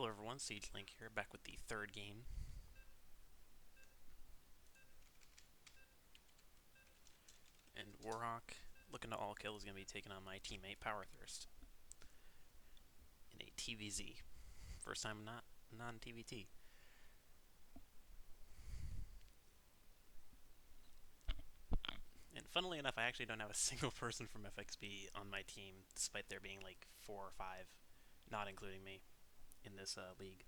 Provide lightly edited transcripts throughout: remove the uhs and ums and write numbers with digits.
Hello everyone, SiegeLink here, back with the third game. And WarHawk, looking to all kill, is going to be taking on my teammate PowerThirst in a TVZ. First time not non-TVT. And funnily enough, I actually don't have a single person from FXB on my team, despite there being like 4 or 5, not including me, in this league.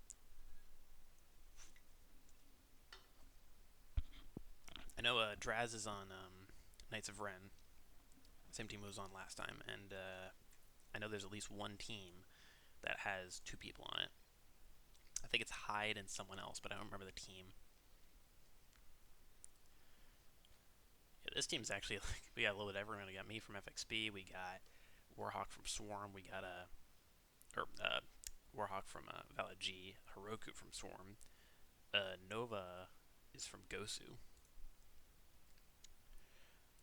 I know Draz is on Knights of Ren, same team who was on last time, and I know there's at least one team that has 2 people on it. I think it's Hyde and someone else, but I don't remember the team. Yeah, this team's actually like, we got a little bit of everyone. We got me from FXB, we got WarHawk from Swarm, we got WarHawk from Valid G, Heroku from Swarm, Nova is from Gosu.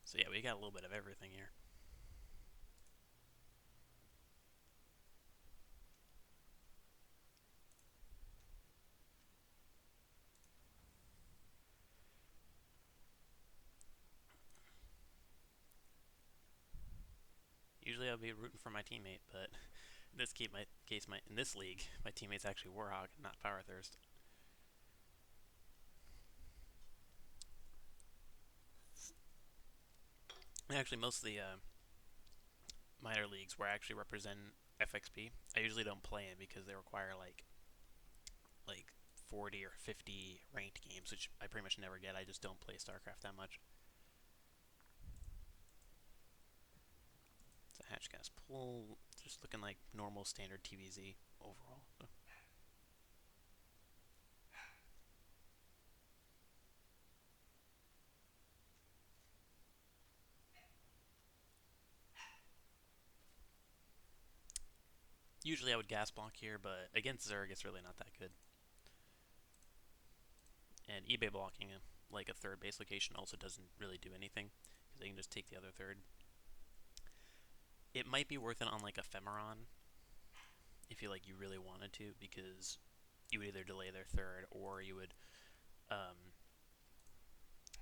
So yeah, we got a little bit of everything here. Usually I'll be rooting for my teammate, but in this in this league, my teammate's actually WarHawk, not PowerThirst. And actually, most of the minor leagues where I actually represent FXB, I usually don't play in because they require like 40 or 50 ranked games, which I pretty much never get. I just don't play StarCraft that much. So Hatchcast pull, just looking like normal standard TVZ overall. So. Usually I would gas block here, but against Zerg it's really not that good. And eBay blocking like a third base location also doesn't really do anything, because they can just take the other third. It might be worth it on like Ephemeron, if you really wanted to, because you would either delay their third or you would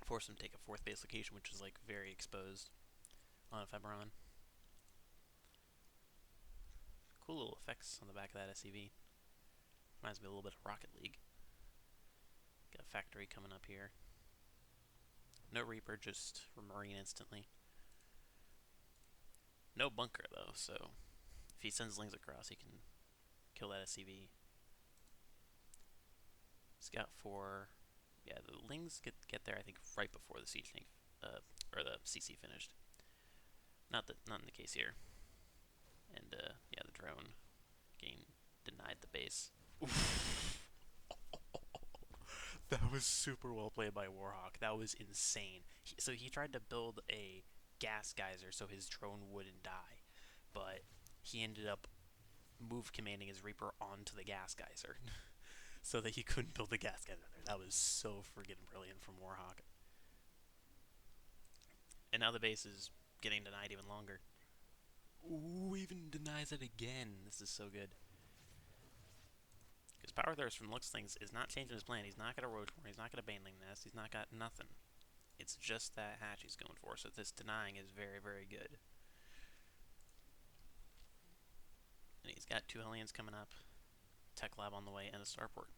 force them to take a fourth base location, which is like very exposed on Ephemeron. Cool little effects on the back of that SCV. Reminds me a little bit of Rocket League. Got a factory coming up here. No Reaper, just Marine instantly. No bunker though, so if he sends Lings across, he can kill that SCV. Scout 4. Yeah, the Lings get there, I think, right before the siege tank, or the CC finished. Not in the case here. And yeah, the drone getting denied the base. Oof. That was super well played by WarHawk. That was insane. So he tried to build a gas geyser so his drone wouldn't die, but he ended up move commanding his Reaper onto the gas geyser so that he couldn't build the gas geyser there. That was so friggin' brilliant from WarHawk. And now the base is getting denied even longer. Ooh, even denies it again. This is so good. Because PowerThirst from looks things is not changing his plan. He's not got a Roachmore, he's not got a Baneling Nest, he's not got nothing. It's just that hatch he's going for, so this denying is very, very good. And he's got 2 Hellions coming up, Tech Lab on the way, and a Starport.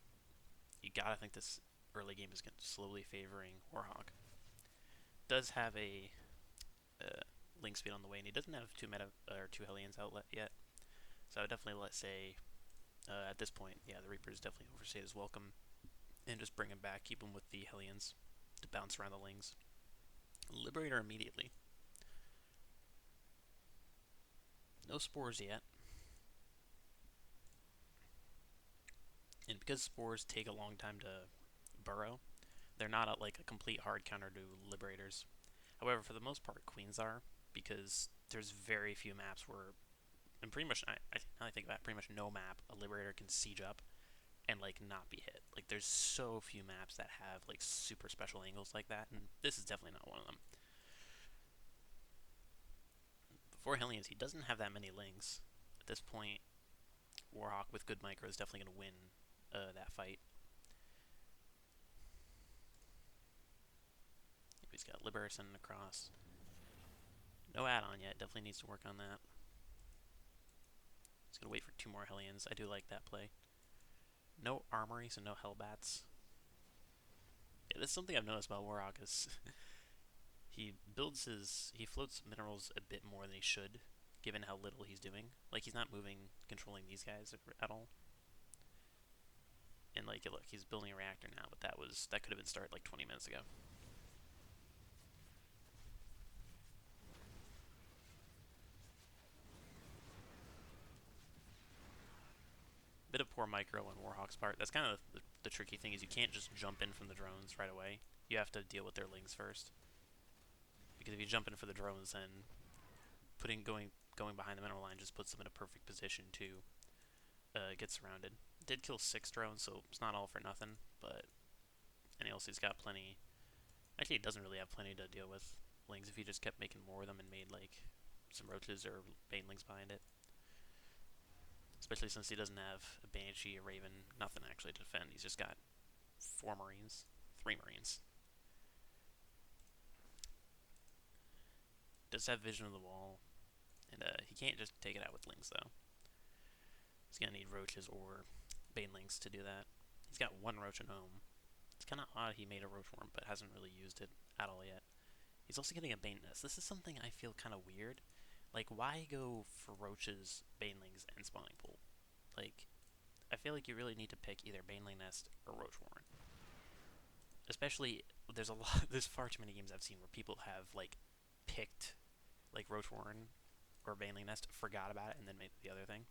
You gotta think this early game is slowly favoring WarHawk. Does have a link speed on the way, and he doesn't have 2 Hellions outlet yet. So I would definitely let's say at this point, yeah, the Reaper is definitely overstayed his welcome, and just bring him back, keep him with the Hellions to bounce around the Lings. Liberator immediately. No spores yet. And because spores take a long time to burrow, they're not like a complete hard counter to Liberators. However, for the most part, Queens are, because there's very few maps where, and pretty much, now I think about it, pretty much no map a Liberator can siege up and like not be hit. Like there's so few maps that have like super special angles like that, and this is definitely not one of them. Before Hellions, he doesn't have that many Lings. At this point, WarHawk with good micro is definitely going to win that fight. He's got Liberson across. No add-on yet. Definitely needs to work on that. He's going to wait for 2 more Hellions. I do like that play. No armory, so no Hellbats. Yeah, this is something I've noticed about WarHawk is he floats minerals a bit more than he should, given how little he's doing. Like, he's not controlling these guys at all. And like, look, he's building a reactor now, but that could have been started like 20 minutes ago. Bit of poor micro on WarHawk's part. That's kind of the tricky thing, is you can't just jump in from the drones right away. You have to deal with their lings first. Because if you jump in for the drones, then going behind the mineral line just puts them in a perfect position to get surrounded. Did kill 6 drones, so it's not all for nothing, but NLC's got plenty. Actually, he doesn't really have plenty to deal with lings if he just kept making more of them and made like some roaches or banelings behind it. Especially since he doesn't have a Banshee, a Raven, nothing actually to defend. He's just got 4 Marines, 3 Marines. Does have vision of the wall, and he can't just take it out with lings though. He's gonna need roaches or banelings to do that. He's got 1 roach in home. It's kind of odd he made a roach worm, but hasn't really used it at all yet. He's also getting a bane nest. This is something I feel kind of weird. Like, why go for roaches, banelings, and spawning pool? Like, I feel like you really need to pick either baneling nest or roach warren. Especially, there's far too many games I've seen where people have like picked like roach warren or baneling nest, forgot about it, and then made the other thing.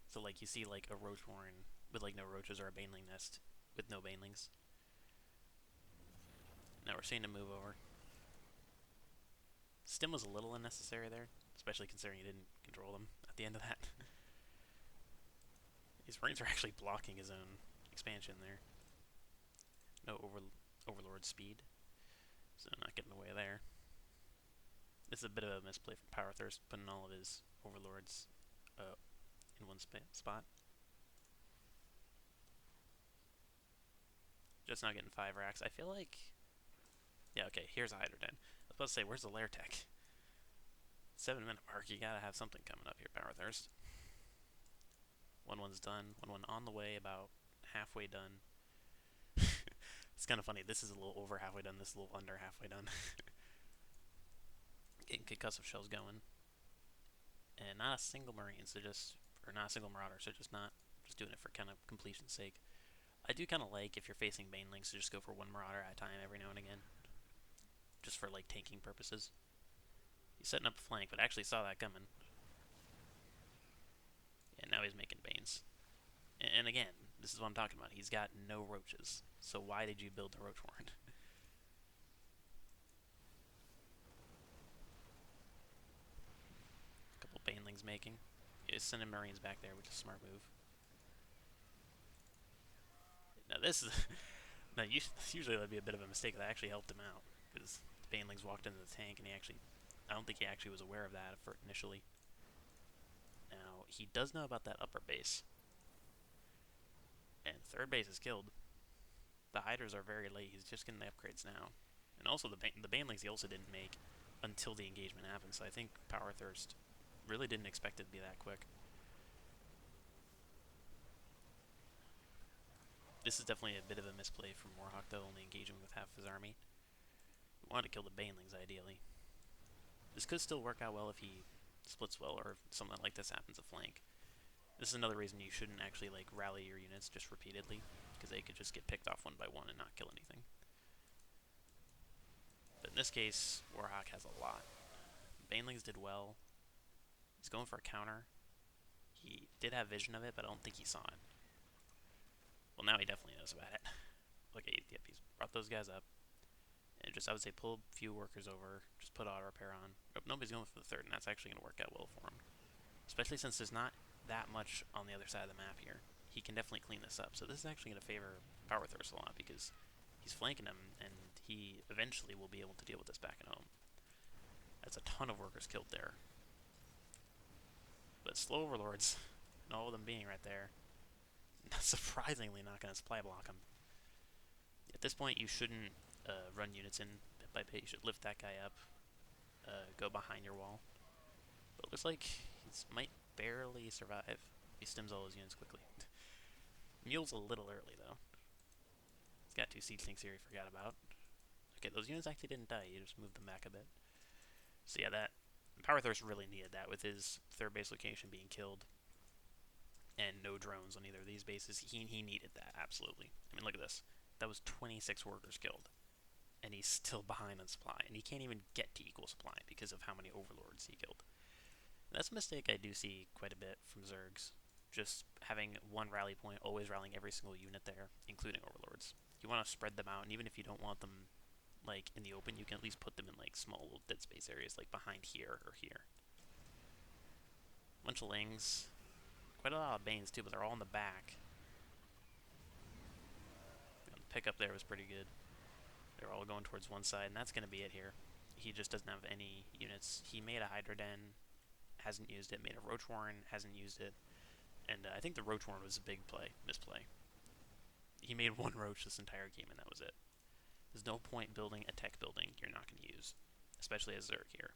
So like, you see like a roach warren with like no roaches or a baneling nest with no banelings. Now we're seeing him move over. Stim was a little unnecessary there, especially considering he didn't control them at the end of that. His Marines are actually blocking his own expansion there. No Overlord speed, so not getting in the way there. This is a bit of a misplay from PowerThirst, putting all of his Overlords in one spot. Just not getting 5 racks. I feel like... Yeah, okay, here's a Hydra Den. I was about to say, where's the Lair Tech? 7-minute mark, you gotta have something coming up here, PowerThirst. 1-1's done. 1-1 on the way, about halfway done. It's kind of funny. This is a little over halfway done. This is a little under halfway done. Getting concussive shells going. And not a single Marine, so or not a single Marauder, so just doing it for kind of completion's sake. I do kind of like, if you're facing banelings, to just go for 1 Marauder at a time every now and again. Just for like tanking purposes. He's setting up a flank, but actually saw that coming. And now he's making Banes. And again, this is what I'm talking about. He's got no roaches. So why did you build the roach warren? A couple banelings making. He's sending Marines back there, which is a smart move. Now this is... Now usually that'd be a bit of a mistake. That actually helped him out. Because the banelings walked into the tank and I don't think he actually was aware of that initially. Now, he does know about that upper base. And 3rd base is killed. The Hydras are very late. He's just getting the upgrades now. And also the banelings he also didn't make until the engagement happened. So I think PowerThirst really didn't expect it to be that quick. This is definitely a bit of a misplay from WarHawk, though, only engaging with half his army. We wanted to kill the banelings, ideally. This could still work out well if he splits well, or if something like this happens to flank. This is another reason you shouldn't actually like rally your units just repeatedly, because they could just get picked off one by one and not kill anything. But in this case, WarHawk has a lot. Banelings did well. He's going for a counter. He did have vision of it, but I don't think he saw it. Well, now he definitely knows about it. Okay, yep, he's brought those guys up. And just, I would say, pull a few workers over, just put auto repair on. Oh, nobody's going for the 3rd, and that's actually going to work out well for him. Especially since there's not that much on the other side of the map here. He can definitely clean this up. So this is actually going to favor PowerThirst a lot, because he's flanking him, and he eventually will be able to deal with this back at home. That's a ton of workers killed there. But slow overlords, and all of them being right there, surprisingly not going to supply block him. At this point, you shouldn't run units in bit by bit. You should lift that guy up, go behind your wall. But it looks like he might barely survive. He stims all his units quickly. Mule's a little early, though. He's got 2 siege tanks here he forgot about. Okay, those units actually didn't die. You just moved them back a bit. So yeah, that PowerThirst really needed that with his 3rd base location being killed and no drones on either of these bases. He needed that, absolutely. I mean, look at this. That was 26 workers killed. And he's still behind on supply. And he can't even get to equal supply because of how many overlords he killed. And that's a mistake I do see quite a bit from Zergs. Just having one rally point, always rallying every single unit there, including overlords. You want to spread them out, and even if you don't want them like in the open, you can at least put them in like small little dead space areas, like behind here or here. Bunch of Lings, quite a lot of Banes too, but they're all in the back. The pickup there was pretty good. They're all going towards one side, and that's going to be it here. He just doesn't have any units. He made a Hydra Den, hasn't used it. Made a Roach Warren, hasn't used it. And I think the Roach Warren was a big misplay. He made 1 Roach this entire game, and that was it. There's no point building a tech building you're not going to use, especially as Zerg here.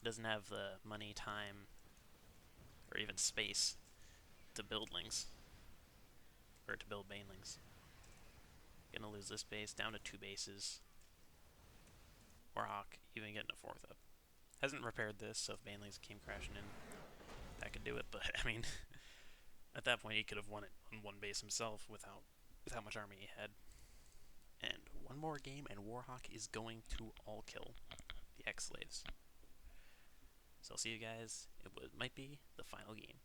Doesn't have the money, time, or even space to build Lings, or to build Banelings. Gonna lose this base, down to 2 bases. WarHawk even getting a 4th up. Hasn't repaired this, so if Banelings came crashing in, that could do it, but I mean, at that point he could have won it on 1 base himself with how much army he had. And 1 more game and WarHawk is going to all kill the X-Slaves. So I'll see you guys. It might be the final game.